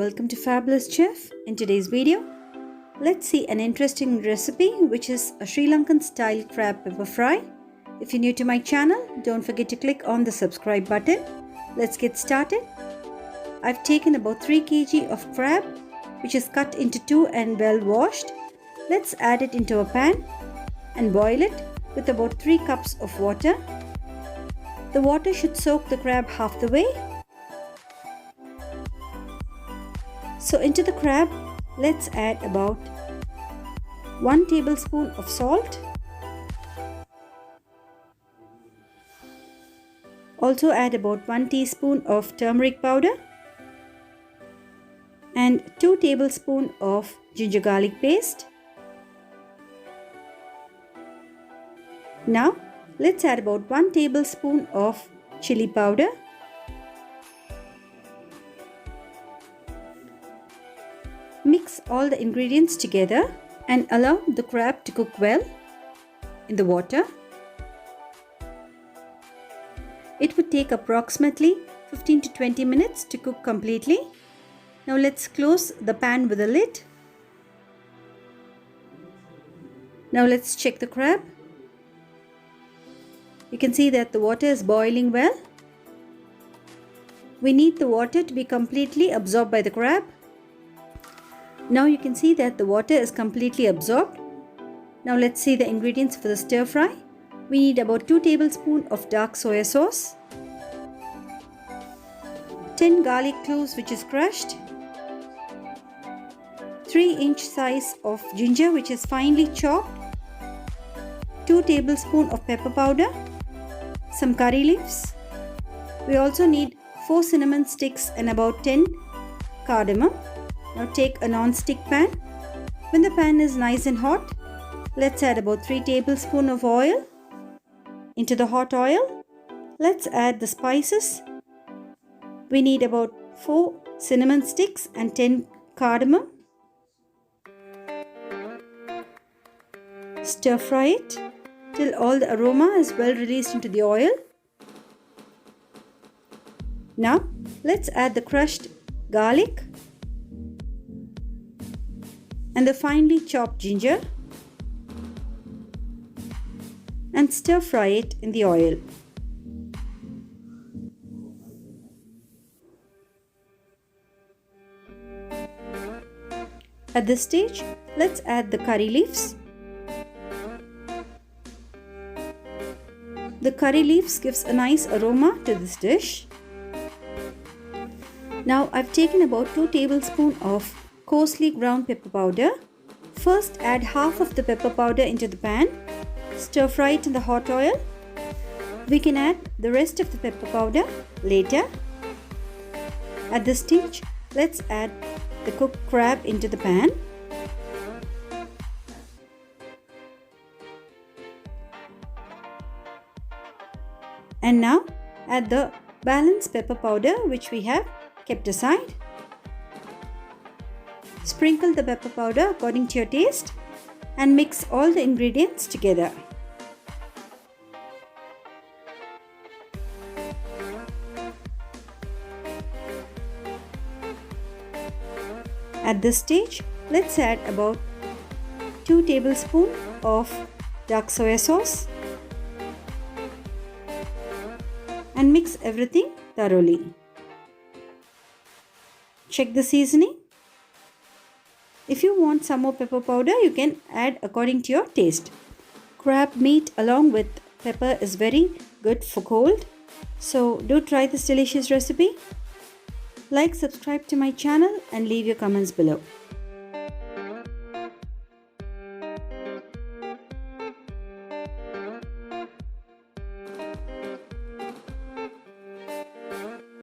welcome to Fabulous Chef. In today's video, let's see an interesting recipe which is a Sri Lankan style crab pepper fry. If you're new to my channel, don't forget to click on the subscribe button. Let's get started. I've taken about 3 kg of crab which is cut into 2 and well washed. Let's add it into a pan and boil it with about 3 cups of water. The water should soak the crab half the way. So into the crab, let's add about 1 tablespoon of salt. Also add about 1 teaspoon of turmeric powder and 2 tablespoons of ginger garlic paste. Now let's add about 1 tablespoon of chili powder. Mix all the ingredients together and allow the crab to cook well in the water. It would take approximately 15 to 20 minutes to cook completely. Now let's close the pan with a lid. Now let's check the crab. You can see that the water is boiling well. We need the water to be completely absorbed by the crab. Now you can see that the water is completely absorbed. Now let's see the ingredients for the stir fry. We need about 2 tablespoons of dark soya sauce, 10 garlic cloves which is crushed, 3-inch size of ginger which is finely chopped, 2 tablespoons of pepper powder, some curry leaves. We also need 4 cinnamon sticks and about 10 cardamom. Now take a non-stick pan. When the pan is nice and hot, let's add about 3 tablespoons of oil. Into the hot oil, let's add the spices. We need about 4 cinnamon sticks and 10 cardamom. Stir fry it till all the aroma is well released into the oil. Now let's add the crushed garlic and the finely chopped ginger and stir fry it in the oil. At this stage, let's add the curry leaves. The curry leaves gives a nice aroma to this dish. Now I've taken about 2 tablespoons of coarsely ground pepper powder. First add half of the pepper powder into the pan. Stir fry it in the hot oil. We can add the rest of the pepper powder later. At this stage, let's add the cooked crab into the pan. And now add the balanced pepper powder which we have kept aside. Sprinkle the pepper powder according to your taste and mix all the ingredients together. At this stage, let's add about 2 tablespoons of dark soya sauce and mix everything thoroughly. Check the seasoning. If you want some more pepper powder, you can add according to your taste. Crab meat along with pepper is very good for cold. So do try this delicious recipe. Like, subscribe to my channel and leave your comments below.